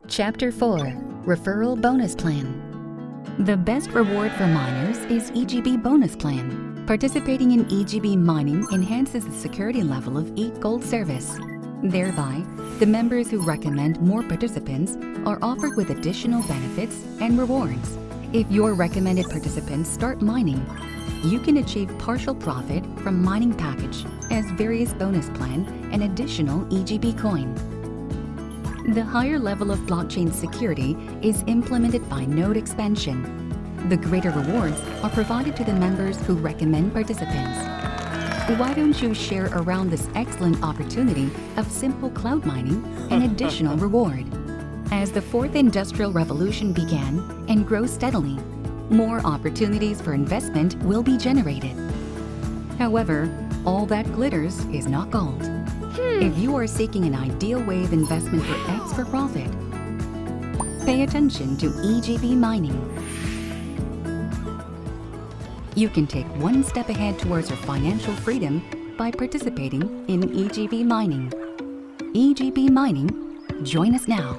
Chapter 4, Referral Bonus Plan. The best reward for miners is EGB Bonus Plan. Participating in EGB mining enhances the security level of ETH Gold service. Thereby, the members who recommend more participants are offered with additional benefits and rewards. If your recommended participants start mining, you can achieve partial profit from mining package as various bonus plan and additional EGB coin. The higher level of blockchain security is implemented by node expansion. The greater rewards are provided to the members who recommend participants. Why don't you share around this excellent opportunity of simple cloud mining and additional reward? As the fourth industrial revolution began and grows steadily, more opportunities for investment will be generated. However, all that glitters is not gold. If you are seeking an ideal way of investment for extra profit, pay attention to EGB mining. You can take one step ahead towards your financial freedom by participating in EGB mining. EGB mining, join us now.